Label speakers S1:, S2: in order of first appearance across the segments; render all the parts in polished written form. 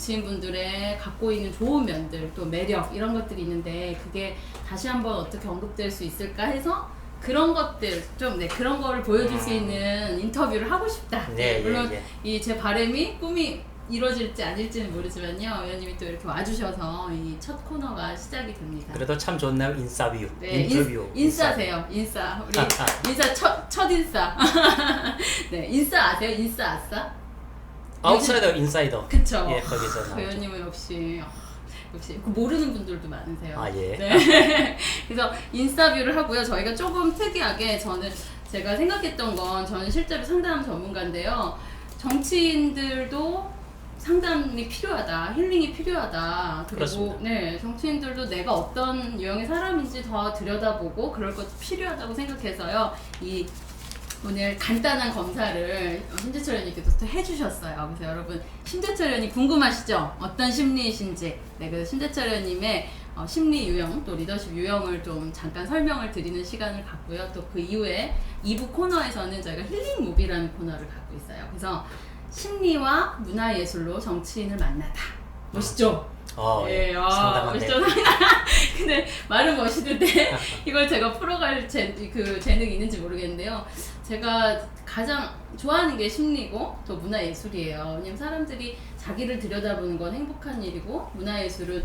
S1: 정치인분들의 갖고 있는 좋은 면들, 또 매력 이런 것들이 있는데 그게 다시 한번 어떻게 언급될 수 있을까 해서 그런 것들 좀 그런 거를 보여줄 수 있는 인터뷰를 하고 싶다.
S2: 네,
S1: 물론
S2: 예.
S1: 이 제 바람이 꿈이 이루어질지 아닐지는 모르지만요. 의원님이 또 이렇게 와주셔서 이 첫 코너가 시작이 됩니다.
S2: 그래도 참 좋네요. 인사뷰.
S1: 네,
S2: 인터뷰.
S1: 인싸세요. 인싸. 우리 인싸 첫 인싸. 네, 인싸 아세요? 인싸 아싸?
S2: 아웃사이더, 인사이더.
S1: 그쵸.
S2: 예, 거기서 나오죠.
S1: 의원님은 역시 모르는 분들도 많으세요.
S2: 아, 예.
S1: 네. 그래서 인싸뷰를 하고요. 저희가 조금 특이하게 제가 생각했던 건 저는 실제로 상담 전문가인데요. 정치인들도 상담이 필요하다, 힐링이 필요하다. 그리고
S2: 그렇습니다.
S1: 정치인들도 내가 어떤 유형의 사람인지 더 들여다보고 그럴 것도 필요하다고 생각해서요. 오늘 간단한 검사를 심재철 의원님께서 또 해주셨어요. 그래서 여러분 심재철 의원님 궁금하시죠? 어떤 심리이신지. 네, 그래서 심재철 의원님의 심리 유형 또 리더십 유형을 좀 잠깐 설명을 드리는 시간을 갖고요. 또 그 이후에 2부 코너에서는 저희가 힐링 무비라는 코너를 갖고 있어요. 그래서 심리와 문화예술로 정치인을 만나다. 멋있죠?
S2: 예. 상당한데.
S1: 멋있죠? 근데 말은 멋있는데 이걸 제가 풀어갈 재능이 있는지 모르겠는데요. 제가 가장 좋아하는 게 심리고 또 문화예술이에요. 왜냐면 사람들이 자기를 들여다보는 건 행복한 일이고 문화예술은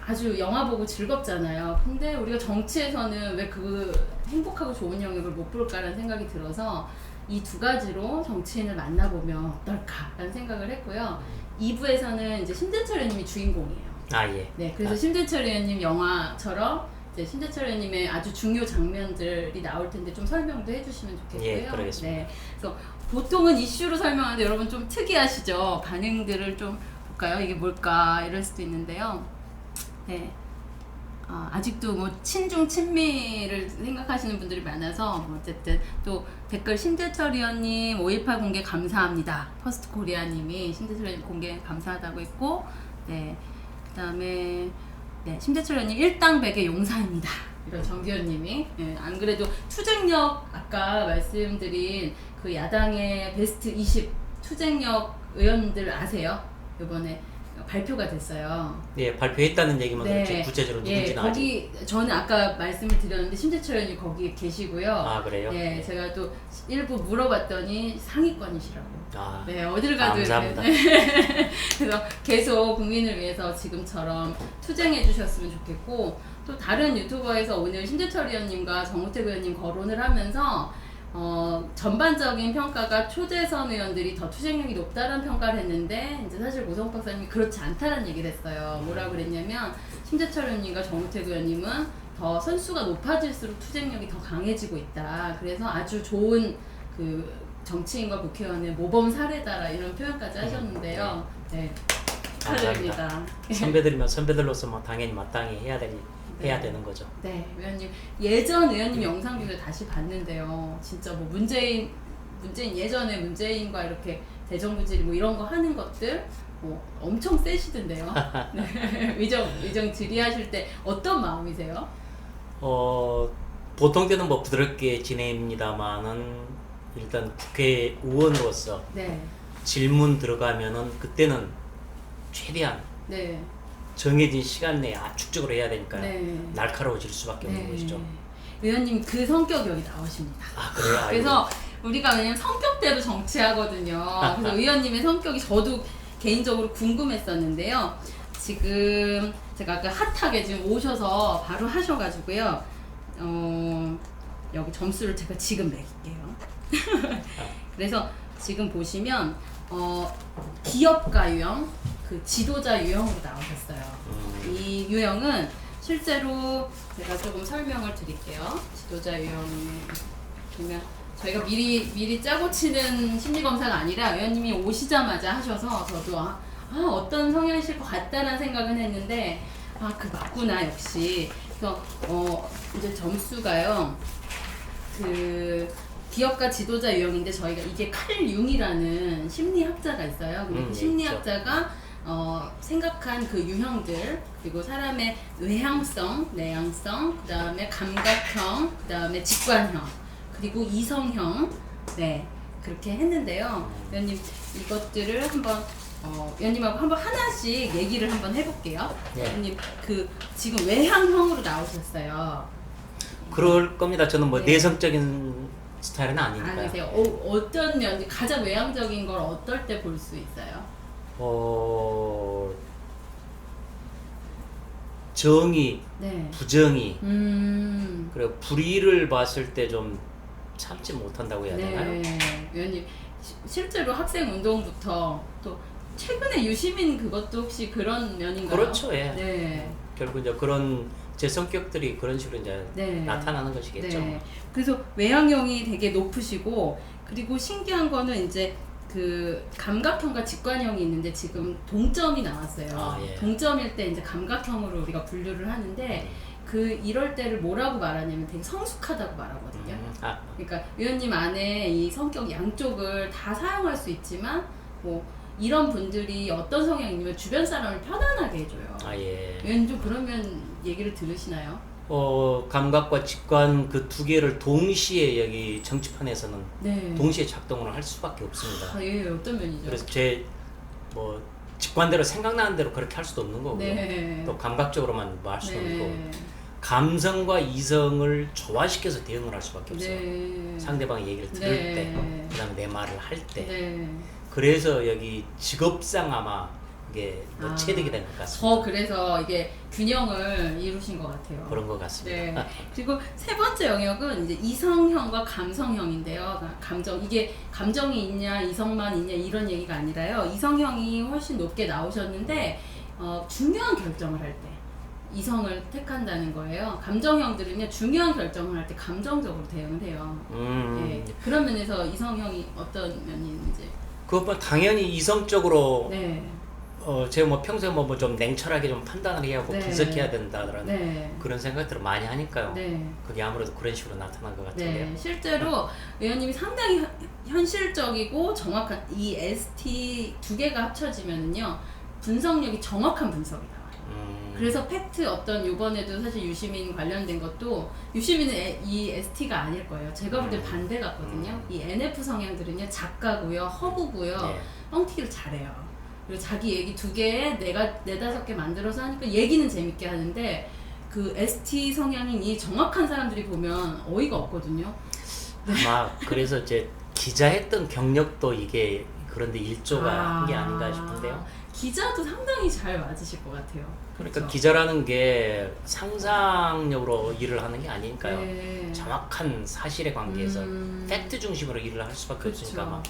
S1: 아주 영화 보고 즐겁잖아요. 근데 우리가 정치에서는 왜 그 행복하고 좋은 영역을 못 볼까라는 생각이 들어서 이 두 가지로 정치인을 만나보면 어떨까라는 생각을 했고요. 2부에서는 이제 심재철 의원님이 주인공이에요.
S2: 아, 예.
S1: 네, 그래서 심재철 의원님 영화처럼 이제 심재철 의원님의 아주 중요 장면들이 나올 텐데 좀 설명도 해주시면 좋겠고요.
S2: 예, 그러겠습니다.
S1: 네, 그래서 보통은 이슈로 설명하는데 여러분 좀 특이하시죠? 반응들을 좀 볼까요? 이게 뭘까 이럴 수도 있는데요. 네. 아직도 뭐 친중 친미를 생각하시는 분들이 많아서 어쨌든 또 댓글 심재철 의원님 5.18 공개 감사합니다. 퍼스트 코리아님이 심재철 의원님 공개 감사하다고 했고, 네, 그다음에 심재철 의원님 일당백의 용사입니다. 이런 정기현님이 안 그래도 투쟁력 아까 말씀드린 그 야당의 베스트 20 투쟁력 의원들 아세요? 이번에 발표가 됐어요.
S2: 예, 발표했다는 얘기만 들었지 구체적으로 누군지는 아직.
S1: 거기 저는 아까 말씀을 드렸는데 심재철 의원님 거기에 계시고요.
S2: 아, 그래요?
S1: 예, 제가 또 일부 물어봤더니 상위권이시라고.
S2: 아,
S1: 네, 어딜 가도
S2: 감사합니다.
S1: 그래서 계속 국민을 위해서 지금처럼 투쟁해 주셨으면 좋겠고 또 다른 유튜버에서 오늘 심재철 의원님과 정우택 의원님 거론을 하면서 전반적인 평가가 초재선 의원들이 더 투쟁력이 높다는 평가를 했는데 이제 사실 고성 박사님이 그렇지 않다는 얘기를 했어요. 뭐라 그랬냐면 심재철 의원님과 정우택 의원님은 더 선수가 높아질수록 투쟁력이 더 강해지고 있다. 그래서 아주 좋은 그 정치인과 국회의원의 모범 사례다라 이런 표현까지 하셨는데요. 네, 축하드립니다.
S2: 선배들이면 선배들로서 뭐 당연히 마땅히 해야 되는 거죠.
S1: 네, 의원님 예전 의원님 영상들을 다시 봤는데요. 진짜 뭐 문재인 예전에 문재인과 이렇게 대정부질 뭐 이런 거 하는 것들 뭐 엄청 세시던데요. 네, 의정 질의하실 때 어떤 마음이세요?
S2: 보통 때는 뭐 부드럽게 지냅니다만은 일단 국회의원으로서 질문 들어가면은 그때는 최대한 정해진 시간 내에 압축적으로 해야 되니까요. 날카로워질 수밖에 없는 것이죠.
S1: 의원님 그 성격 여기 나오십니다.
S2: 아, 그래요?
S1: 그래서 우리가 왜냐면 성격대로 정치하거든요. 그래서 의원님의 성격이 저도 개인적으로 궁금했었는데요. 지금 제가 아까 핫하게 지금 오셔서 바로 하셔가지고요. 여기 점수를 제가 지금 매길게요. 그래서 지금 보시면 기업가 유형, 그 지도자 유형으로 나오셨어요. 이 유형은 실제로 제가 조금 설명을 드릴게요. 지도자 유형이 보면 저희가 미리 짜고 치는 심리 검사가 아니라 의원님이 오시자마자 하셔서 저도 어떤 성향이실 것 같다라는 생각은 했는데 그 맞구나 역시. 그래서 이제 점수가요. 그 기업가 지도자 유형인데 저희가 이게 칼 융이라는 심리학자가 있어요. 근데 그 심리학자가 생각한 그 유형들 그리고 사람의 외향성, 내향성, 그 다음에 감각형, 그 다음에 직관형, 그리고 이성형, 그렇게 했는데요. 의원님 이것들을 한번 위원님하고 한번 하나씩 얘기를 한번 해볼게요.
S2: 네.
S1: 위원님 그 지금 외향형으로 나오셨어요.
S2: 그럴 겁니다. 저는 뭐
S1: 네.
S2: 내성적인 스타일은 아니니까요.
S1: 아니세요? 어떤 면 가장 외향적인 걸 어떨 때 볼 수 있어요?
S2: 정의,
S1: 네.
S2: 부정의,
S1: 음.
S2: 그리고 불의를 봤을 때 좀 참지 못한다고 해야 되나요?
S1: 네. 위원님 실제로 학생 운동부터 또 최근에 유시민 그것도 혹시 그런 면인가요?
S2: 그렇죠, 예.
S1: 네.
S2: 결국 이제 그런 제 성격들이 그런 식으로 이제
S1: 네.
S2: 나타나는 것이겠죠.
S1: 네. 그래서 외향형이 되게 높으시고 그리고 신기한 거는 이제 그 감각형과 직관형이 있는데 지금 동점이 나왔어요.
S2: 아, 예.
S1: 동점일 때 이제 감각형으로 우리가 분류를 하는데 그 이럴 때를 뭐라고 말하냐면 되게 성숙하다고 말하거든요. 그러니까 위원님 안에 이 성격 양쪽을 다 사용할 수 있지만 뭐 이런 분들이 어떤 성향이냐면 주변 사람을 편안하게 해줘요.
S2: 예.
S1: 위원님 좀 그러면 얘기를 들으시나요?
S2: 감각과 직관 그 두 개를 동시에 여기 정치판에서는
S1: 네.
S2: 동시에 작동을 할 수밖에 없습니다.
S1: 아, 예, 어떤 면이죠?
S2: 그래서 제 뭐 직관대로 생각나는 대로 그렇게 할 수도 없는 거고요.
S1: 네.
S2: 또 감각적으로만 뭐 할 수도
S1: 네.
S2: 없고 감성과 이성을 조화시켜서 대응을 할 수밖에 없어요.
S1: 네.
S2: 상대방의 얘기를 들을
S1: 네.
S2: 때, 그다음에 내 말을 할 때.
S1: 네.
S2: 그래서 여기 직업상 아마 이게 뭐
S1: 아,
S2: 체득이 된 것 같습니다.
S1: 그래서 이게 균형을 이루신 것 같아요.
S2: 그런 것 같습니다.
S1: 네. 그리고 세 번째 영역은 이제 이성형과 감성형인데요. 이게 감정이 있냐, 이성만 있냐 이런 얘기가 아니라요. 이성형이 훨씬 높게 나오셨는데 중요한 결정을 할 때 이성을 택한다는 거예요. 감정형들은요 중요한 결정을 할 때 감정적으로 대응을 해요. 네. 그런 면에서 이성형이 어떤 면이 있는지.
S2: 그것만 당연히 이성적으로
S1: 네.
S2: 제가 뭐 평소에 뭐 좀 냉철하게 좀 판단을 해야 하고
S1: 네.
S2: 분석해야 된다라는
S1: 네.
S2: 그런 생각들을 많이 하니까요.
S1: 네.
S2: 그게 아무래도 그런 식으로 나타난 것 같은데요.
S1: 네, 실제로 의원님이 상당히 현실적이고 정확한 이 ST 두 개가 합쳐지면은요 분석력이 정확한 분석이 나와요. 그래서 팩트 어떤 요번에도 사실 유시민 관련된 것도 유시민은 이 ST가 아닐 거예요. 제가 볼 때 반대 같거든요. 이 NF 성향들은요 작가고요, 허구고요,
S2: 네.
S1: 뻥튀기를 잘해요. 그리고 자기 얘기 두 개에 내가 네다섯 개 만들어서 하니까 얘기는 재밌게 하는데 그 ST 성향인 이 정확한 사람들이 보면 어이가 없거든요.
S2: 아마 그래서 이제 기자했던 경력도 이게 그런데 일조가 한 게 아닌가 싶은데요.
S1: 기자도 상당히 잘 맞으실 것 같아요.
S2: 그러니까
S1: 그렇죠?
S2: 기자라는 게 상상력으로 일을 하는 게 아니니까요.
S1: 네.
S2: 정확한 사실에 관계해서 팩트 중심으로 일을 할 수밖에
S1: 그렇죠.
S2: 없으니까 아마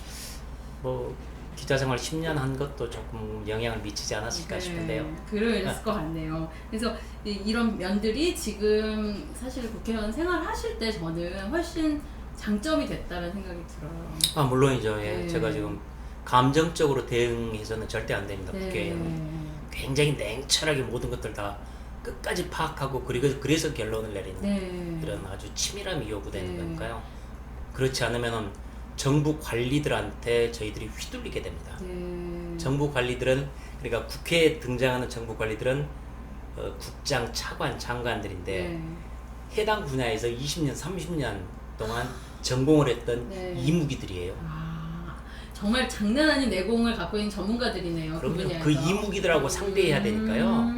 S2: 뭐 기자 생활 10년 한 것도 조금 영향을 미치지 않았을까
S1: 네,
S2: 싶은데요.
S1: 그랬을 것 같네요. 그래서 이런 면들이 지금 사실 국회의원 생활하실 때 저는 훨씬 장점이 됐다는 생각이 들어요.
S2: 물론이죠. 예.
S1: 네.
S2: 제가 지금 감정적으로 대응해서는 절대 안 됩니다.
S1: 네.
S2: 국회의원은 굉장히 냉철하게 모든 것들 다 끝까지 파악하고 그래서 결론을 내리는
S1: 네.
S2: 이런 아주 치밀함이 요구되는
S1: 네.
S2: 거니까요. 그렇지 않으면은 정부 관리들한테 저희들이 휘둘리게 됩니다.
S1: 네.
S2: 정부 관리들은 그러니까 국회에 등장하는 정부 관리들은 국장, 차관, 장관들인데
S1: 네.
S2: 해당 분야에서 20년, 30년 동안 전공을 했던
S1: 네.
S2: 이무기들이에요.
S1: 정말 장난 아닌 내공을 갖고 있는 전문가들이네요. 그
S2: 그럼요.
S1: 분야에서.
S2: 그 이무기들하고 상대해야 되니까요.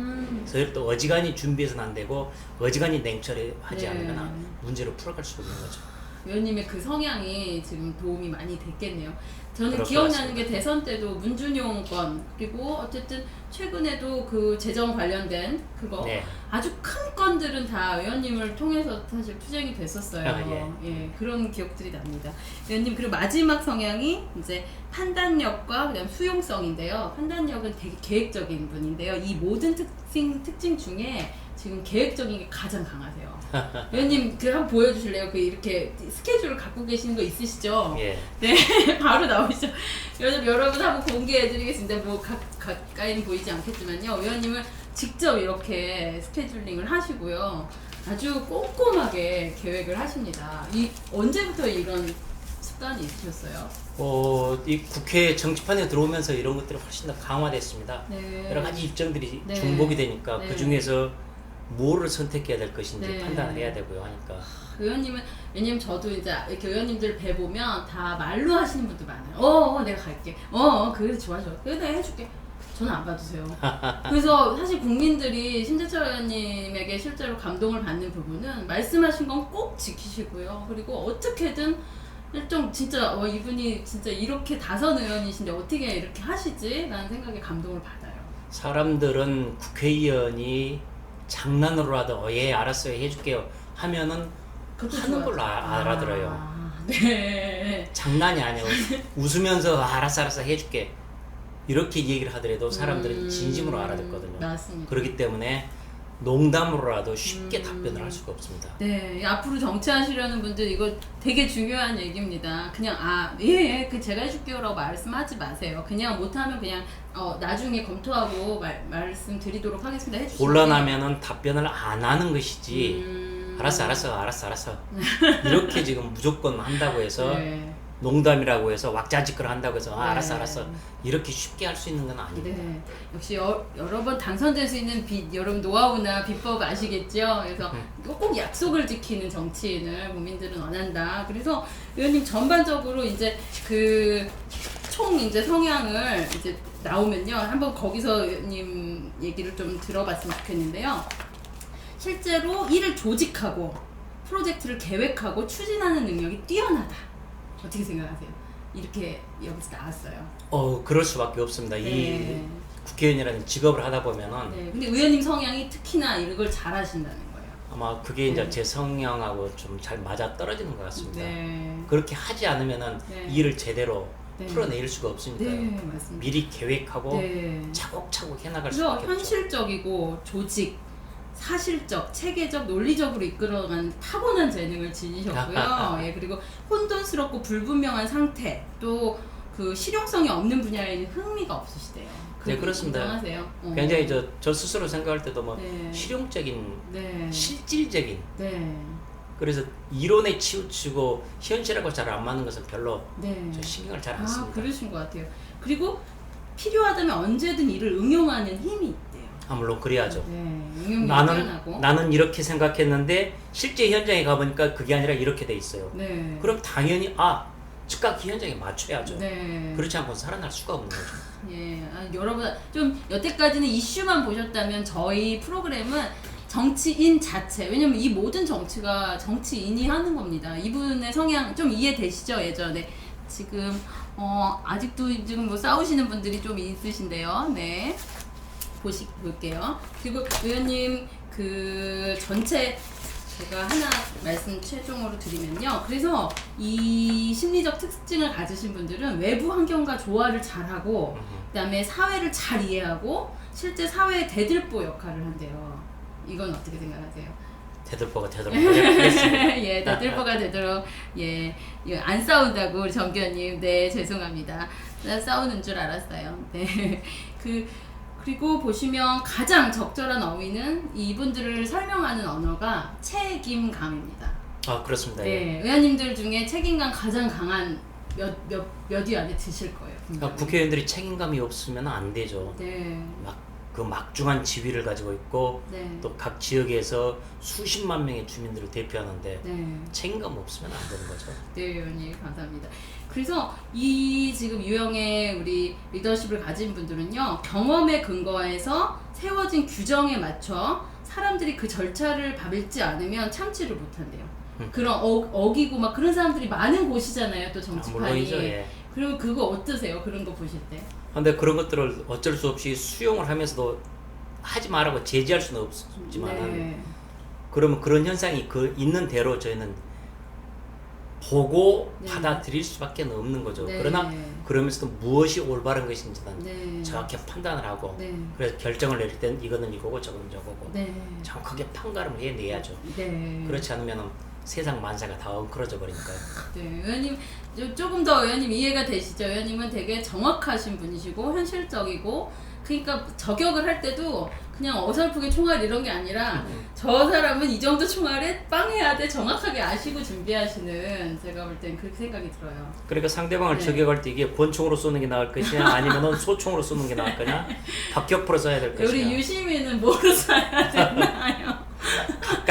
S2: 그래서 또 어지간히 준비해서는 안 되고 어지간히 냉철하지
S1: 네.
S2: 않으면 문제를 풀어갈 수 없는 거죠.
S1: 의원님의 그 성향이 지금 도움이 많이 됐겠네요. 저는
S2: 그럴 것
S1: 기억나는
S2: 같습니다.
S1: 게 대선 때도 문준용 건 그리고 어쨌든 최근에도 그 재정 관련된 그거
S2: 네.
S1: 아주 큰 건들은 다 의원님을 통해서 사실 투쟁이 됐었어요. 예, 그런 기억들이 납니다. 의원님 그리고 마지막 성향이 이제 판단력과 그다음 수용성인데요. 판단력은 되게 계획적인 분인데요. 이 모든 특징 중에 지금 계획적인 게 가장 강하세요. 의원님 그 한번 보여주실래요? 그 이렇게 스케줄을 갖고 계시는 거 있으시죠?
S2: 예.
S1: 네, 바로 나오시죠. 여러분 한번 공개해드리겠습니다. 뭐 가까이는 보이지 않겠지만요. 의원님은 직접 이렇게 스케줄링을 하시고요. 아주 꼼꼼하게 계획을 하십니다. 언제부터 이런 습관이 있으셨어요?
S2: 이 국회 정치판에 들어오면서 이런 것들이 훨씬 더 강화됐습니다.
S1: 네.
S2: 여러 가지 입장들이
S1: 네.
S2: 중복이 되니까
S1: 네.
S2: 그 중에서 뭐를 선택해야 될 것인지
S1: 네.
S2: 판단을 해야 되고요 하니까
S1: 그 의원님은 왜냐면 저도 이제 이렇게 의원님들 뵈보면 다 말로 하시는 분도 많아요. 내가 갈게. 그래 좋아. 그래 내가 해줄게. 저는 안 받으세요. 그래서 사실 국민들이 심재철 의원님에게 실제로 감동을 받는 부분은 말씀하신 건 꼭 지키시고요. 그리고 어떻게든 일정 진짜 이분이 진짜 이렇게 다선 의원이신데 어떻게 이렇게 하시지? 라는 생각에 감동을 받아요.
S2: 사람들은 국회의원이 장난으로라도 예 알았어요 해줄게요 하면은 하는 걸로 알아들어요.
S1: 네.
S2: 장난이 아니에요. 웃으면서 알았어 해줄게 이렇게 얘기를 하더라도 사람들은 진심으로 알아듣거든요.
S1: 맞습니다.
S2: 그렇기 때문에 농담으로라도 쉽게 답변을 할 수가 없습니다.
S1: 네, 앞으로 정치하시려는 분들 이거 되게 중요한 얘기입니다. 그냥 그 제가 해줄게요라고 말씀하지 마세요. 그냥 못하면 그냥 나중에 검토하고 말씀드리도록 하겠습니다. 해주시면
S2: 곤란하면은 답변을 안 하는 것이지. 알았어 이렇게 지금 무조건 한다고 해서
S1: 네.
S2: 농담이라고 해서 왁자지껄 한다고 해서
S1: 네.
S2: 알았어 이렇게 쉽게 할 수 있는 건 아닙니다.
S1: 네, 역시 여러 번 당선될 수 있는 여러분 노하우나 비법 아시겠죠? 그래서 꼭 약속을 지키는 정치인을 국민들은 원한다. 그래서 의원님 전반적으로 이제 그 총 이제 성향을 이제 나오면요, 한번 거기서 의원님 얘기를 좀 들어봤으면 좋겠는데요. 실제로 일을 조직하고 프로젝트를 계획하고 추진하는 능력이 뛰어나다. 어떻게 생각하세요? 이렇게 여기서 나왔어요.
S2: 그럴 수밖에 없습니다.
S1: 네.
S2: 이 국회의원이라는 직업을 하다 보면은
S1: 네, 근데 의원님 성향이 특히나 이걸 잘하신다는 거예요.
S2: 아마 그게 이제
S1: 네.
S2: 제 성향하고 좀 잘 맞아 떨어지는 것 같습니다.
S1: 네.
S2: 그렇게 하지 않으면은
S1: 네.
S2: 일을 제대로
S1: 네.
S2: 풀어낼 수가 없으니까요.
S1: 네, 맞습니다.
S2: 미리 계획하고
S1: 네.
S2: 차곡차곡 해나갈
S1: 그래서
S2: 수밖에 없죠.
S1: 현실적이고 조직, 사실적, 체계적, 논리적으로 이끌어가는 타고난 재능을 지니셨고요. 예, 그리고 혼돈스럽고 불분명한 상태, 또 그 실용성이 없는 분야에는 흥미가 없으시대요.
S2: 네, 그렇습니다.
S1: 인정하세요?
S2: 굉장히 저 스스로 생각할 때도 뭐
S1: 네.
S2: 실용적인,
S1: 네.
S2: 실질적인.
S1: 네.
S2: 그래서 이론에 치우치고 현실하고 잘 안 맞는 것은 별로
S1: 네.
S2: 저 신경을 잘 안 씁니다.
S1: 그러신 것 같아요. 그리고 필요하다면 언제든 이를 응용하는 힘이 있대요.
S2: 물론 그래야죠.
S1: 네, 응용력이 뛰어나고.
S2: 나는 이렇게 생각했는데 실제 현장에 가보니까 그게 아니라 이렇게 돼 있어요.
S1: 네.
S2: 그럼 당연히 즉각 그 현장에 맞춰야죠.
S1: 네.
S2: 그렇지 않고 살아날 수가 없는 거죠.
S1: 예, 여러분 좀 여태까지는 이슈만 보셨다면 저희 프로그램은 정치인 자체, 왜냐면 이 모든 정치가 정치인이 하는 겁니다. 이분의 성향 좀 이해되시죠? 예전에 지금 아직도 지금 뭐 싸우시는 분들이 좀 있으신데요. 네, 볼게요. 그리고 의원님 그 전체 제가 하나 말씀 최종으로 드리면요. 그래서 이 심리적 특징을 가지신 분들은 외부 환경과 조화를 잘하고 그다음에 사회를 잘 이해하고 실제 사회의 대들보 역할을 한대요. 이건 어떻게 생각하세요?
S2: 대들보가 하겠습니다.
S1: 예, 대들보가 되도록 안 싸운다고 우리 정교님. 네, 죄송합니다. 나 싸우는 줄 알았어요. 네, 그리고 보시면 가장 적절한 어휘는 이분들을 설명하는 언어가 책임감입니다.
S2: 그렇습니다.
S1: 네, 의원님들 중에 책임감 가장 강한 몇 위 안에 드실 거예요.
S2: 국회의원들이 책임감이 없으면 안 되죠.
S1: 네.
S2: 그 막중한 지위를 가지고 있고
S1: 네.
S2: 또 각 지역에서 수십만 명의 주민들을 대표하는데
S1: 네.
S2: 책임감 없으면 안 되는 거죠.
S1: 네, 의원님 감사합니다. 그래서 이 지금 유형의 우리 리더십을 가진 분들은요, 경험에 근거해서 세워진 규정에 맞춰 사람들이 그 절차를 밟지 않으면 참지를 못한대요. 그런 어기고 막 그런 사람들이 많은 곳이잖아요, 또 정치판이.
S2: 물론이죠. 예.
S1: 그리고 그거 어떠세요? 그런 거 보실 때?
S2: 근데 그런 것들을 어쩔 수 없이 수용을 하면서도 하지 말라고 제지할 수는 없지만
S1: 네.
S2: 그러면 그런 현상이 있는 대로 저희는 보고
S1: 네.
S2: 받아들일 수밖에 없는 거죠.
S1: 네.
S2: 그러나 그러면서도 무엇이 올바른 것인지는
S1: 네.
S2: 정확히 판단을 하고
S1: 네.
S2: 그래서 결정을 내릴 땐 이거는 이거고 저거는 저거고
S1: 네.
S2: 정확하게 판가름을 해내야죠.
S1: 네.
S2: 그렇지 않으면 세상 만사가 다 엉클어져 버리니까요.
S1: 네, 의원님 조금 더 의원님 이해가 되시죠? 의원님은 되게 정확하신 분이시고 현실적이고, 그러니까 저격을 할 때도 그냥 어설프게 총알 이런 게 아니라 저 사람은 이 정도 총알에 빵해야 돼 정확하게 아시고 준비하시는, 제가 볼 땐 그렇게 생각이 들어요.
S2: 그러니까 상대방을
S1: 네.
S2: 저격할 때 이게 권총으로 쏘는 게 나을 것이냐 아니면은 소총으로 쏘는 게 나을 거냐 박격포로 쏴야 될 것이냐
S1: 우리 유시민은 뭐로 쏴야 되나요?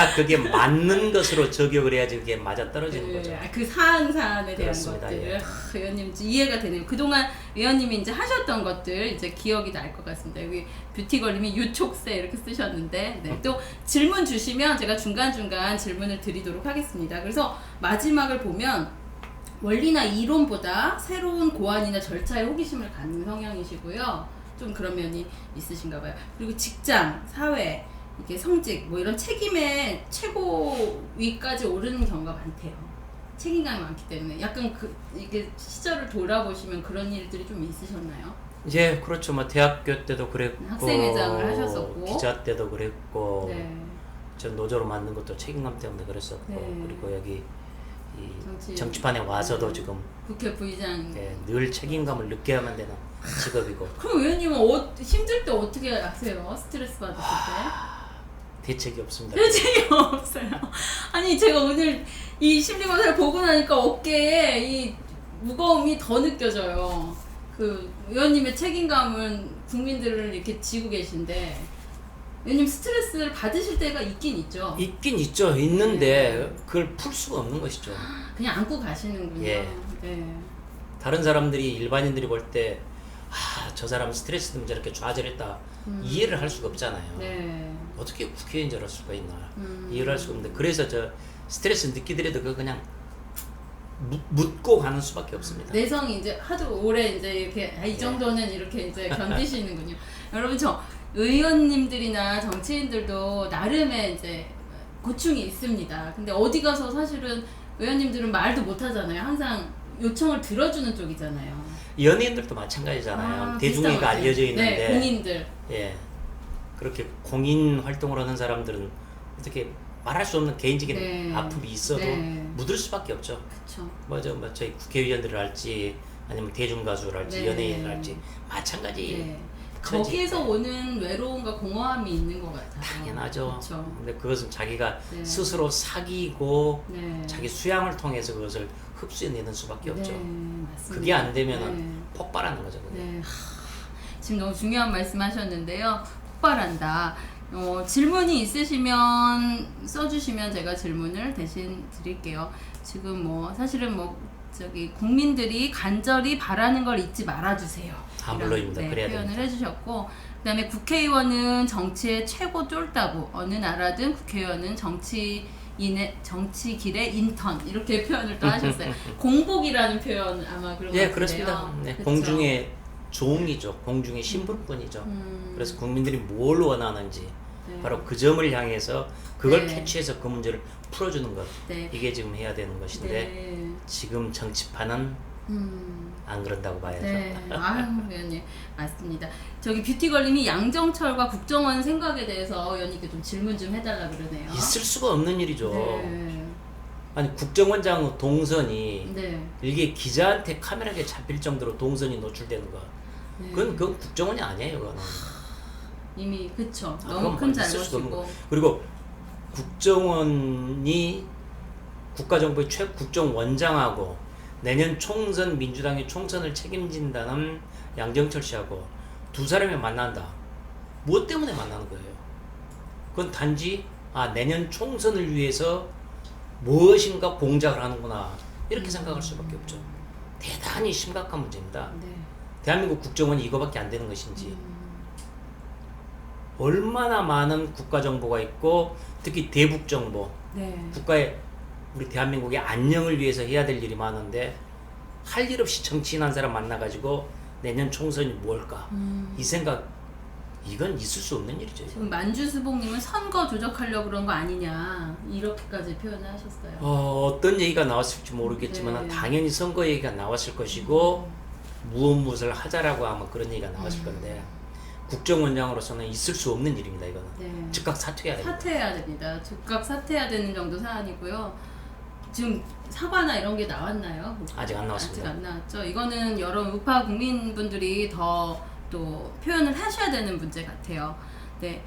S2: 각각 그게 맞는 것으로 적용을 해야지 그게 맞아 떨어지는 거죠.
S1: 그 사안에 대한
S2: 그렇습니다.
S1: 것들.
S2: 예.
S1: 의원님 이해가 되네요. 그동안 의원님이 이제 하셨던 것들 이제 기억이 날 것 같습니다. 여기 뷰티 걸림이 유촉새 이렇게 쓰셨는데 네, 또 질문 주시면 제가 중간중간 질문을 드리도록 하겠습니다. 그래서 마지막을 보면 원리나 이론보다 새로운 고안이나 절차에 호기심을 갖는 성향이시고요. 좀 그런 면이 있으신가 봐요. 그리고 직장, 사회, 이게 성직, 뭐 이런 책임의 최고위까지 오르는 경우가 많대요. 책임감이 많기 때문에 약간 이게 시절을 돌아보시면 그런 일들이 좀 있으셨나요?
S2: 예, 그렇죠. 뭐 대학교 때도 그랬고,
S1: 학생회장을 하셨었고,
S2: 기자 때도 그랬고,
S1: 네.
S2: 저 노조로 만든 것도 책임감 때문에 그랬었고,
S1: 네.
S2: 그리고 여기 이 정치판에
S1: 네.
S2: 와서도 지금
S1: 국회 부의장.
S2: 예, 늘 책임감을 느껴야만 되는 직업이고.
S1: 그럼 의원님은 힘들 때 어떻게 하세요? 스트레스 받으실 때?
S2: 대책이 없습니다.
S1: 대책이 없어요. 아니 제가 오늘 이 심리검사를 보고 나니까 어깨에 이 무거움이 더 느껴져요. 그 의원님의 책임감은 국민들을 이렇게 지고 계신데 의원님 스트레스를 받으실 때가 있긴 있죠.
S2: 있긴 있죠. 있는데
S1: 네.
S2: 그걸 풀 수가 없는 것이죠.
S1: 그냥 안고 가시는군요.
S2: 예.
S1: 네.
S2: 다른 사람들이 일반인들이 볼 때 저 사람 스트레스 때문에 저렇게 좌절했다 이해를 할 수가 없잖아요.
S1: 네.
S2: 어떻게 국회의원 저럴 수가 있나 이해를 할 수가 없는데 그래서 저 스트레스 느끼더라도 그거 그냥 묻고 가는 수밖에 없습니다.
S1: 내성이 이제 하도 오래 이제 이렇게 이 정도는 이렇게 이제 견디시는군요. 여러분 저 의원님들이나 정치인들도 나름의 이제 고충이 있습니다. 근데 어디 가서 사실은 의원님들은 말도 못 하잖아요. 항상 요청을 들어주는 쪽이잖아요.
S2: 연예인들도 마찬가지잖아요. 대중에게 알려져 있는데
S1: 네, 공인들.
S2: 예, 그렇게 공인 활동을 하는 사람들은 어떻게 말할 수 없는 개인적인
S1: 네.
S2: 아픔이 있어도
S1: 네.
S2: 묻을 수밖에 없죠.
S1: 그렇죠.
S2: 뭐 저희 국회의원들을 할지 아니면 대중가수를 할지
S1: 네.
S2: 연예인을 할지 마찬가지.
S1: 네. 거기에서 오는 외로움과 공허함이 있는 것 같아요.
S2: 당연하죠.
S1: 그렇죠.
S2: 근데 그것은 자기가
S1: 네.
S2: 스스로 사귀고
S1: 네.
S2: 자기 수양을 통해서 그것을 흡수해내는 수밖에 없죠.
S1: 네, 맞습니다.
S2: 그게 안 되면은
S1: 네.
S2: 폭발하는 거죠.
S1: 네. 지금 너무 중요한 말씀하셨는데요. 폭발한다. 질문이 있으시면 써주시면 제가 질문을 대신 드릴게요. 지금 뭐 사실은 뭐 저기 국민들이 간절히 바라는 걸 잊지 말아주세요.
S2: 물론입니다. 그래야
S1: 표현을
S2: 됩니다.
S1: 해주셨고, 그다음에 국회의원은 정치의 최고 쫄따구. 어느 나라든 국회의원은 정치 길의 인턴 이렇게 표현을 또 하셨어요. 공복이라는 표현 아마 그런 것
S2: 예,
S1: 같은데요.
S2: 그렇습니다. 네,
S1: 그쵸?
S2: 공중의 종이죠. 공중의 신분권이죠. 그래서 국민들이 뭘 원하는지
S1: 네.
S2: 바로 그 점을 향해서 그걸
S1: 네.
S2: 캐치해서 그 문제를 풀어주는 것.
S1: 네.
S2: 이게 지금 해야 되는 것인데
S1: 네.
S2: 지금 정치판은 안 그런다고 봐야죠.
S1: 네. 아유, 의원님. 맞습니다. 저기 뷰티걸님이 양정철과 국정원 생각에 대해서 의원님께 좀 질문 좀 해달라 그러네요.
S2: 있을 수가 없는 일이죠.
S1: 네.
S2: 아니 국정원장 동선이
S1: 네.
S2: 이게 기자한테 카메라에 잡힐 정도로 동선이 노출되는 거.
S1: 네.
S2: 그건 국정원이 아니에요. 그거는.
S1: 이미 그쵸.
S2: 그건
S1: 너무 큰
S2: 뭐 있을 수가 없는
S1: 잘못이고.
S2: 거. 그리고 국정원이 국가정부의 국정원장하고 내년 총선 민주당의 총선을 책임진다는 양정철 씨하고 두 사람이 만난다. 무엇 때문에 만나는 거예요? 그건 단지 내년 총선을 위해서 무엇인가 공작을 하는구나 이렇게 생각할 수밖에 없죠. 대단히 심각한 문제입니다.
S1: 네.
S2: 대한민국 국정원이 이거밖에 안 되는 것인지 얼마나 많은 국가정보가 있고 특히 대북정보
S1: 네.
S2: 국가의 우리 대한민국의 안녕을 위해서 해야 될 일이 많은데 할 일 없이 정치인 한 사람 만나가지고 내년 총선이 뭘까 이 생각 이건 있을 수 없는 일이죠. 이건.
S1: 지금 만주수복님은 선거 조작하려고 그런 거 아니냐 이렇게까지 표현을 하셨어요.
S2: 어떤 얘기가 나왔을지 모르겠지만
S1: 네.
S2: 당연히 선거 얘기가 나왔을 것이고 무엇을 하자라고 아마 그런 얘기가 나왔을 건데 국정원장으로서는 있을 수 없는 일입니다. 이거는
S1: 네.
S2: 즉각 사퇴해야 됩니다.
S1: 사퇴해야 됩니다. 즉각 사퇴해야 되는 정도 사안이고요. 지금 사과나 이런 게 나왔나요?
S2: 아직 안 나왔습니다.
S1: 아직 안 나왔죠. 이거는 여러 우파 국민분들이 더 또 표현을 하셔야 되는 문제 같아요. 네.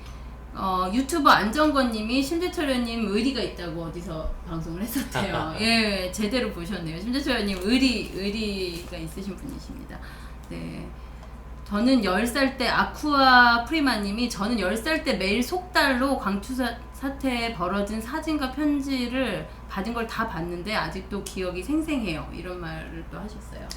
S1: 유튜버 안정권님이 심재철 의원님 의리가 있다고 어디서 방송을 했었대요. 예, 제대로 보셨네요. 심재철 의원님 의리가 있으신 분이십니다. 네. 저는 10살 때 아쿠아 프리마님이 저는 10살 때 매일 속달로 광추사 사태에 벌어진 사진과 편지를 받은 걸 다 봤는데 아직도 기억이 생생해요. 이런 말을 또 하셨어요.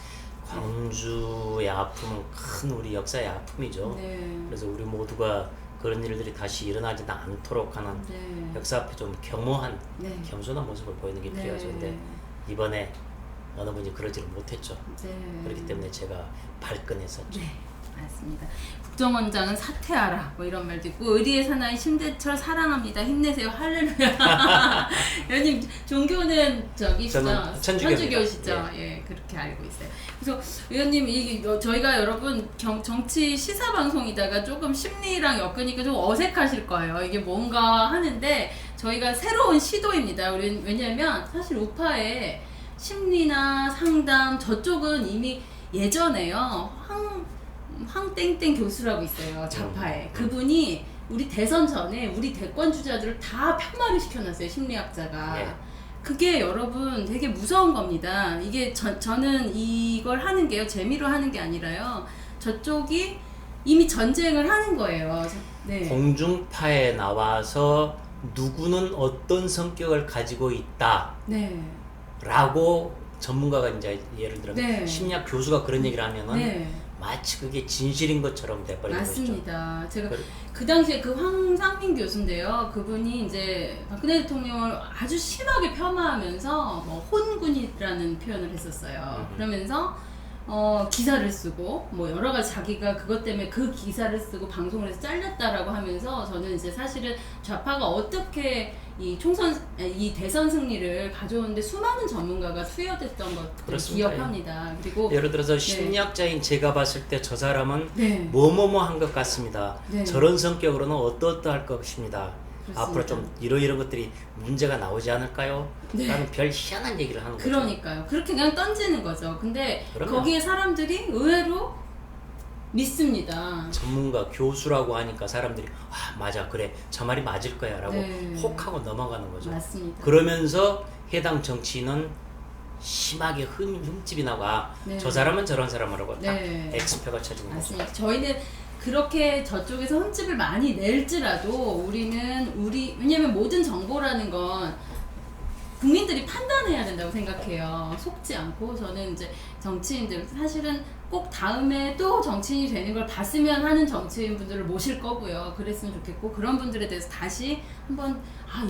S2: 광주의 아픔은 큰 우리 역사의 아픔이죠.
S1: 네.
S2: 그래서 우리 모두가 그런 일들이 다시 일어나지 않도록 하는
S1: 네.
S2: 역사 앞에 좀 겸허한
S1: 네.
S2: 겸손한 모습을 보이는 게
S1: 네.
S2: 필요하죠. 근데 이번에 어느 분이 그러지를 못했죠.
S1: 네.
S2: 그렇기 때문에 제가 발끈했었죠.
S1: 네, 맞습니다. 국정원장은 사퇴하라 뭐 이런 말도 있고 의리의 사나이 심재철 사랑합니다 힘내세요 할렐루야. 의원님 종교는 저기시죠?
S2: 저는 천주교입니다.
S1: 천주교시죠? 예, 그렇게 알고 있어요. 그래서 의원님 저희가 여러분 정치 시사 방송이다가 조금 심리랑 엮으니까 좀 어색하실 거예요. 이게 뭔가 하는데 저희가 새로운 시도입니다. 왜냐면 사실 우파의 심리나 상담 저쪽은 이미 예전에요 황땡땡 교수라고 있어요 좌파에. 그분이 우리 대선 전에 우리 대권 주자들을 다 편말을 시켜놨어요 심리학자가.
S2: 예.
S1: 그게 여러분 되게 무서운 겁니다. 이게 저는 이걸 하는 게요 재미로 하는 게 아니라요 저쪽이 이미 전쟁을 하는 거예요. 네.
S2: 공중파에 나와서 누구는 어떤 성격을 가지고 있다
S1: 네.
S2: 라고 전문가가 이제 예를 들어
S1: 네.
S2: 심리학 교수가 그런 얘기를 하면은
S1: 네.
S2: 마치 그게 진실인 것처럼 돼버리는 것이죠.
S1: 맞습니다. 제가 그 당시에 그 황상민 교수인데요. 그분이 이제 박근혜 대통령을 아주 심하게 폄하하면서 뭐 혼군이라는 표현을 했었어요. 그러면서 기사를 쓰고 뭐 여러 가지 자기가 그것 때문에 그 기사를 쓰고 방송을 해서 잘렸다라고 하면서 저는 이제 사실은 좌파가 어떻게 이 대선 승리를 가져오는데 수많은 전문가가 투여됐던 것을 기억합니다. 그리고
S2: 예를 들어서 심리학자인 제가 봤을 때 저 사람은
S1: 네.
S2: 뭐뭐뭐 한 것 같습니다.
S1: 네.
S2: 저런 성격으로는 어떠할 것입니다.
S1: 그렇습니다.
S2: 앞으로 좀 이런 것들이 문제가 나오지 않을까요?
S1: 네.
S2: 라는 별 희한한 얘기를 하는 거죠.
S1: 그러니까요. 그렇게 그냥 던지는 거죠. 근데
S2: 그럼요.
S1: 거기에 사람들이 의외로 믿습니다.
S2: 전문가, 교수라고 하니까 사람들이 맞아 그래 저 말이 맞을 거야 라고
S1: 네.
S2: 혹하고 넘어가는 거죠.
S1: 맞습니다.
S2: 그러면서 해당 정치인은 심하게 흠집이 나고
S1: 네.
S2: 저 사람은 저런 사람이라고 딱
S1: 네.
S2: X표가 쳐지는 거죠.
S1: 맞습니다. 저희는 그렇게 저쪽에서 흠집을 많이 낼지라도 왜냐면 모든 정보라는 건 국민들이 판단해야 된다고 생각해요. 속지 않고. 저는 이제 정치인들 사실은 꼭 다음에 또 정치인이 되는 걸 봤으면 하는 정치인분들을 모실 거고요. 그랬으면 좋겠고 그런 분들에 대해서 다시 한번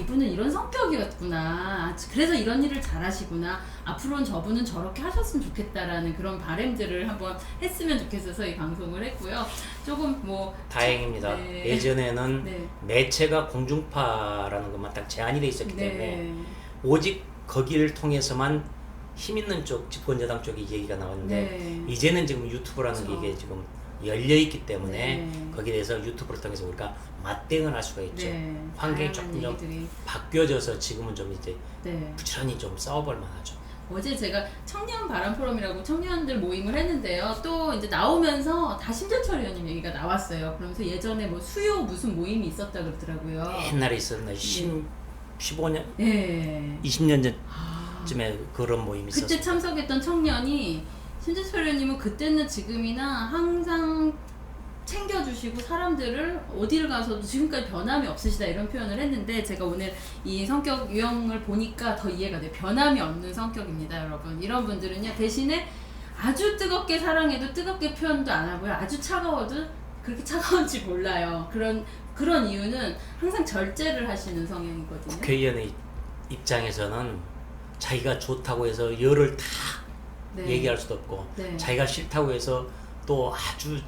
S1: 이분은 이런 성격이었구나. 그래서 이런 일을 잘하시구나. 앞으로는 저분은 저렇게 하셨으면 좋겠다라는 그런 바람들을 한번 했으면 좋겠어서 이 방송을 했고요. 조금
S2: 다행입니다.
S1: 네.
S2: 예전에는
S1: 네.
S2: 매체가 공중파라는 것만 딱 제한이 돼 있었기 때문에
S1: 네.
S2: 오직 거기를 통해서만 힘 있는 쪽 집권여당 쪽이 얘기가 나왔는데
S1: 네.
S2: 이제는 지금 유튜브라는
S1: 그렇죠.
S2: 게 이게 지금 열려 있기 때문에
S1: 네.
S2: 거기에 대해서 유튜브를 통해서 우리가 맞대응을 할 수가 있죠.
S1: 네.
S2: 환경이
S1: 다양한
S2: 조금 좀
S1: 얘기들이.
S2: 바뀌어져서 지금은 좀 이제
S1: 네.
S2: 부지런히 좀 싸워볼 만하죠.
S1: 어제 제가 청년 바람 포럼이라고 청년들 모임을 했는데요. 또 이제 나오면서 다 심재철 의원님 얘기가 나왔어요. 그러면서 예전에 뭐 수요 무슨 모임이 있었다 그러더라고요.
S2: 옛날에 있었나 15년,
S1: 네.
S2: 20년 전쯤에 그런 모임이 있었어요.
S1: 그때 참석했던 청년이 심재철 의원님은 그때는 지금이나 항상 챙겨주시고 사람들을 어디를 가서도 지금까지 변함이 없으시다 이런 표현을 했는데 제가 오늘 이 성격 유형을 보니까 더 이해가 돼요. 변함이 없는 성격입니다, 여러분. 이런 분들은요 대신에 아주 뜨겁게 사랑해도 뜨겁게 표현도 안 하고요. 아주 차가워도 그렇게 차가운지 몰라요. 그런 이유는 항상 절제를 하시는 성향이거든요.
S2: 국회의원의 입장에서는 자기가 좋다고 해서 열을 다
S1: 네.
S2: 얘기할 수도 없고
S1: 네.
S2: 자기가 싫다고 해서 또 아주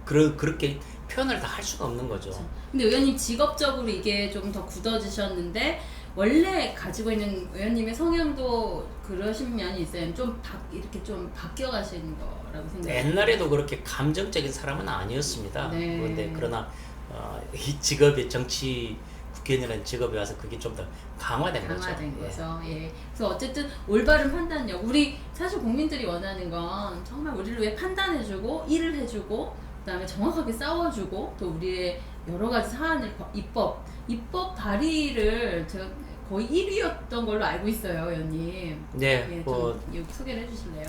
S2: 그렇게 표현을 다 할 수가 없는 거죠.
S1: 근데 의원님 직업적으로 이게 좀 더 굳어지셨는데 원래 가지고 있는 의원님의 성향도 그러신 면이 있어요. 이렇게 좀 바뀌어 가신 거라고 생각해요.
S2: 옛날에도 그렇게 감정적인 사람은 아니었습니다.
S1: 네.
S2: 그런데 그러나 이 직업이 정치 국회의원이라는 직업에 와서 그게 좀 더 강화된 거죠.
S1: 강화된 거죠. 예. 그래서 어쨌든 올바른 판단력. 우리 사실 국민들이 원하는 건 정말 우리를 위해 판단해주고 일을 해주고 그다음에 정확하게 싸워주고 또 우리의 여러 가지 사안을 입법 발의를 제가 거의 1위였던 걸로 알고 있어요, 의원님.
S2: 네,
S1: 예, 좀 소개를 해주실래요?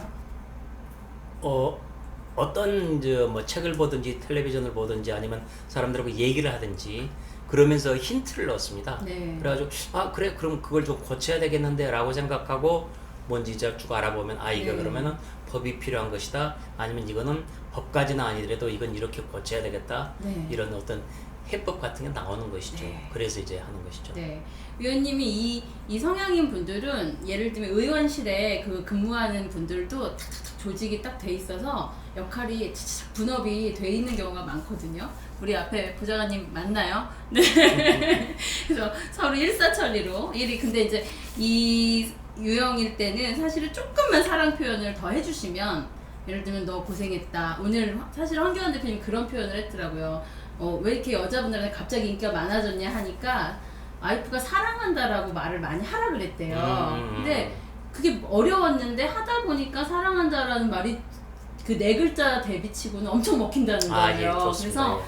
S2: 어떤 뭐 책을 보든지 텔레비전을 보든지 아니면 사람들하고 얘기를 하든지 그러면서 힌트를 넣습니다.
S1: 네.
S2: 그래가지고 아 그래 그럼 그걸 좀 고쳐야 되겠는데 라고 생각하고 뭔지 이제 쭉 알아보면 아 이거
S1: 네.
S2: 그러면은 법이 필요한 것이다 아니면 이거는 법까지는 아니더라도 이건 이렇게 고쳐야 되겠다
S1: 네.
S2: 이런 어떤 해법 같은 게 나오는 것이죠.
S1: 네.
S2: 그래서 이제 하는 것이죠.
S1: 네. 위원님이 이 성향인 분들은 예를 들면 의원실에 그 근무하는 분들도 탁탁탁 조직이 딱 돼 있어서 역할이 착착 분업이 돼 있는 경우가 많거든요. 우리 앞에 부장관님 맞나요? 네. 그래서 서로 일사천리로 일이 근데 이제 이 유형일 때는 사실은 조금만 사랑 표현을 더 해주시면 예를 들면 너 고생했다. 오늘 사실 황교안 대표님 그런 표현을 했더라고요. 왜 이렇게 여자분들한테 갑자기 인기가 많아졌냐 하니까 와이프가 사랑한다라고 말을 많이 하라 그랬대요. 근데 그게 어려웠는데 하다 보니까 사랑한다라는 말이 그 네 글자 대비치고는 엄청 먹힌다는 거예요.
S2: 예, 좋습니다.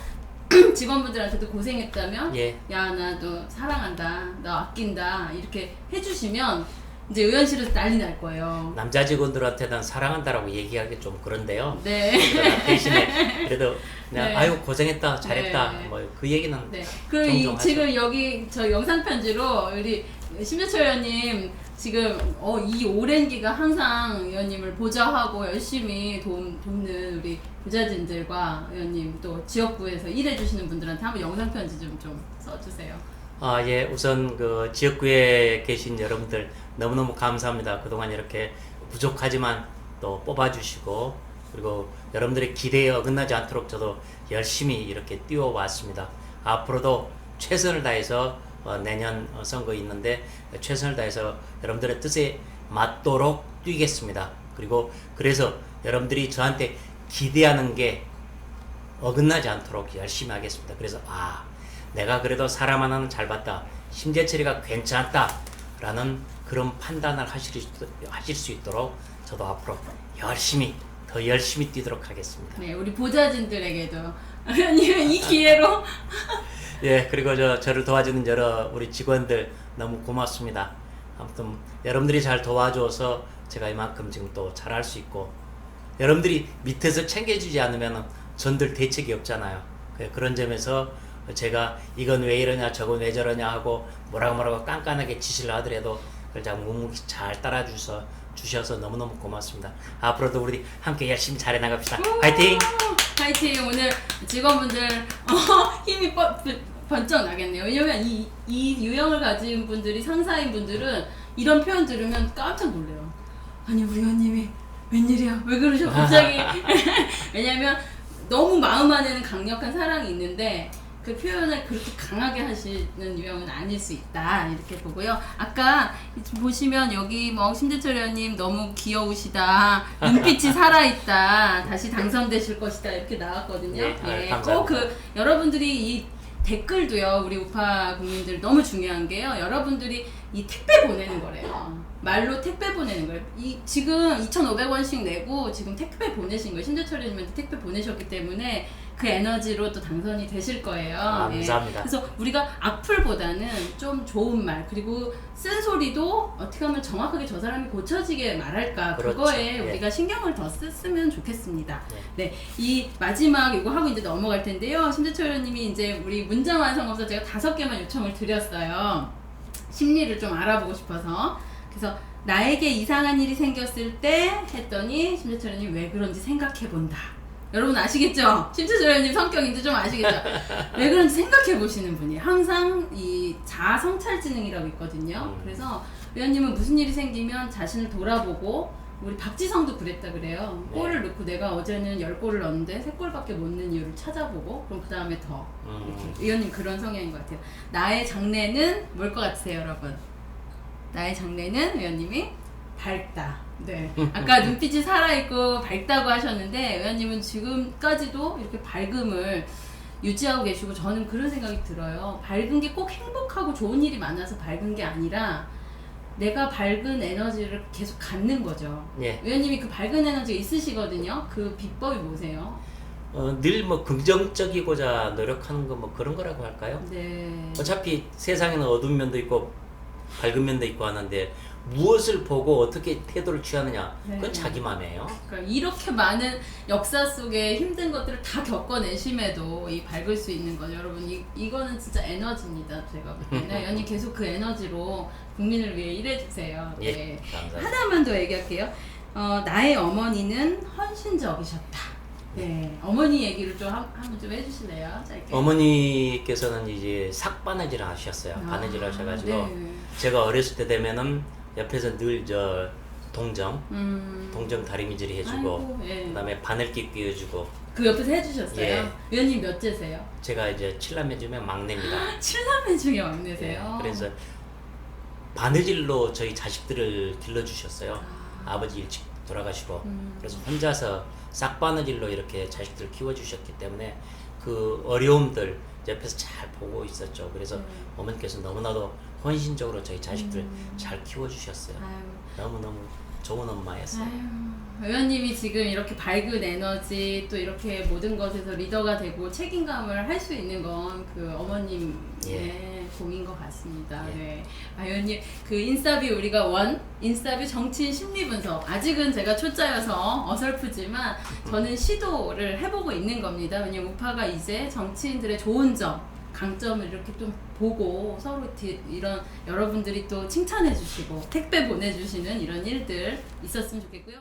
S1: 그래서 직원분들한테도 고생했다면
S2: 예.
S1: 야 나 너 사랑한다 너 아낀다 이렇게 해주시면 이제 의원실에서 난리 날 거예요.
S2: 남자 직원들한테는 사랑한다라고 얘기하기 좀 그런데요.
S1: 네.
S2: 그러나 대신에 그래도 그냥
S1: 네.
S2: 아유 고생했다 잘했다
S1: 네.
S2: 뭐 그 얘기는
S1: 네.
S2: 종종 하죠.
S1: 지금 여기 저 영상 편지로 우리 심재철 의원님 지금 이 오랜 기간 항상 의원님을 보좌하고 열심히 돕는 우리 부자진들과 의원님 또 지역구에서 일해주시는 분들한테 한번 영상 편지 좀 써주세요.
S2: 아, 예. 우선 그 지역구에 계신 여러분들 너무너무 감사합니다. 그동안 이렇게 부족하지만 또 뽑아주시고 그리고 여러분들의 기대에 어긋나지 않도록 저도 열심히 이렇게 뛰어왔습니다. 앞으로도 최선을 다해서 내년 선거 있는데 최선을 다해서 여러분들의 뜻에 맞도록 뛰겠습니다. 그리고 그래서 여러분들이 저한테 기대하는 게 어긋나지 않도록 열심히 하겠습니다. 그래서 내가 그래도 사람 하나는 잘 봤다. 심재철이가 괜찮다. 라는 그런 판단을 하실 수 있도록 저도 앞으로 더 열심히 뛰도록 하겠습니다.
S1: 네, 우리 보좌진들에게도 의원님 이 기회로
S2: 예, 그리고 저를 도와주는 여러 우리 직원들 너무 고맙습니다. 아무튼 여러분들이 잘 도와줘서 제가 이만큼 지금 또 잘할 수 있고 여러분들이 밑에서 챙겨주지 않으면 전들 대책이 없잖아요. 그런 점에서 제가 이건 왜 이러냐 저건 왜 저러냐 하고 뭐라고 깐깐하게 지시를 하더라도 그걸 잘 묵묵히 잘 주셔서 너무너무 고맙습니다. 앞으로도 우리 함께 열심히 잘해 나갑시다. 파이팅!
S1: 파이팅! 오늘 직원분들 힘이 번쩍 나겠네요. 왜냐면 이 유형을 가진 분들이 상사인 분들은 이런 표현 들으면 깜짝 놀래요. 아니 우리 의원님이 웬일이야? 왜 그러셔 갑자기? 왜냐면 너무 마음 안에는 강력한 사랑이 있는데 그 표현을 그렇게 강하게 하시는 유형은 아닐 수 있다 이렇게 보고요. 아까 보시면 여기 뭐 심재철 의원님 너무 귀여우시다, 눈빛이 살아있다, 다시 당선되실 것이다 이렇게 나왔거든요.
S2: 네,
S1: 꼭 여러분들이 이 댓글도요 우리 우파 국민들 너무 중요한 게요. 여러분들이 이 택배 보내는 거래요. 말로 택배 보내는 거예요. 지금 2,500원씩 내고 지금 택배 보내신 거예요. 심재철 의원님한테 택배 보내셨기 때문에 그 에너지로 또 당선이 되실 거예요.
S2: 감사합니다.
S1: 그래서 우리가 악플보다는 좀 좋은 말 그리고 쓴소리도 어떻게 하면 정확하게 저 사람이 고쳐지게 말할까
S2: 그렇죠.
S1: 그거에
S2: 예.
S1: 우리가 신경을 더 썼으면 좋겠습니다. 네, 이 마지막 이거 하고 이제 넘어갈 텐데요. 심재철 의원님이 이제 우리 문장 완성검사 제가 5개만 요청을 드렸어요. 심리를 좀 알아보고 싶어서. 그래서 나에게 이상한 일이 생겼을 때 했더니 심재철 의원님 왜 그런지 생각해본다. 여러분 아시겠죠? 심재철 의원님 성격인지 좀 아시겠죠? 왜 그런지 생각해 보시는 분이에요. 항상 이 자아 성찰 지능이라고 있거든요. 그래서 의원님은 무슨 일이 생기면 자신을 돌아보고 우리 박지성도 그랬다 그래요.
S2: 네.
S1: 골을 넣고 내가 어제는 10골을 넣었는데 3골밖에 못 넣은 이유를 찾아보고 그럼 그 다음에 더 이렇게. 의원님 그런 성향인 것 같아요. 나의 장래는 뭘 것 같으세요 여러분? 나의 장래는 의원님이 밝다. 네. 아까 눈빛이 살아있고 밝다고 하셨는데 의원님은 지금까지도 이렇게 밝음을 유지하고 계시고 저는 그런 생각이 들어요. 밝은 게 꼭 행복하고 좋은 일이 많아서 밝은 게 아니라 내가 밝은 에너지를 계속 갖는 거죠.
S2: 예.
S1: 의원님이 그 밝은 에너지가 있으시거든요. 그 비법이 뭐세요?
S2: 늘 뭐 긍정적이고자 노력하는 거 뭐 그런 거라고 할까요?
S1: 네.
S2: 어차피 세상에는 어두운 면도 있고 밝은 면도 있고 하는데 무엇을 보고 어떻게 태도를 취하느냐
S1: 네.
S2: 그건 자기 맘이에요.
S1: 그러니까 이렇게 많은 역사 속에 힘든 것들을 다 겪어내심에도 이 밝을 수 있는 거 여러분 이거는 진짜 에너지입니다. 제가 볼 때는 연이 계속 그 에너지로 국민을 위해 일해주세요.
S2: 예,
S1: 네.
S2: 감사합니다.
S1: 하나만 더 얘기할게요. 나의 어머니는 헌신적이셨다. 네, 어머니 얘기를 좀 한번 좀 해주실래요? 짧게.
S2: 어머니께서는 이제 삭바느질을 하셨어요. 바느질을 하셔가지고
S1: 네.
S2: 제가 어렸을 때 되면은 옆에서 늘 저 동정 다리미질이 해주고
S1: 아이고, 예.
S2: 그다음에 바늘기 꿰어주고
S1: 그 옆에서 해주셨어요?
S2: 예.
S1: 위원님 몇째세요?
S2: 제가 이제 7남매 중에 막내입니다.
S1: 7남매 중에 막내세요?
S2: 예, 그래서 바느질로 저희 자식들을 길러주셨어요. 아버지 일찍 돌아가시고 그래서 혼자서 싹바느질로 이렇게 자식들을 키워주셨기 때문에 그 어려움들 옆에서 잘 보고 있었죠. 그래서 어머니께서 너무나도 헌신적으로 저희 자식들 잘 키워주셨어요.
S1: 아유.
S2: 너무너무 좋은 엄마였어요.
S1: 아유, 의원님이 지금 이렇게 밝은 에너지 또 이렇게 모든 것에서 리더가 되고 책임감을 할 수 있는 건 그 어머님의 공인 것 같습니다.
S2: 예.
S1: 네. 의원님 그 인스타뷰 우리가 인스타뷰 정치인 심리 분석 아직은 제가 초짜여서 어설프지만 저는 시도를 해보고 있는 겁니다. 왜냐면 우파가 이제 정치인들의 좋은 점 강점을 이렇게 좀 보고 서로 이런 여러분들이 또 칭찬해 주시고 택배 보내주시는 이런 일들 있었으면 좋겠고요.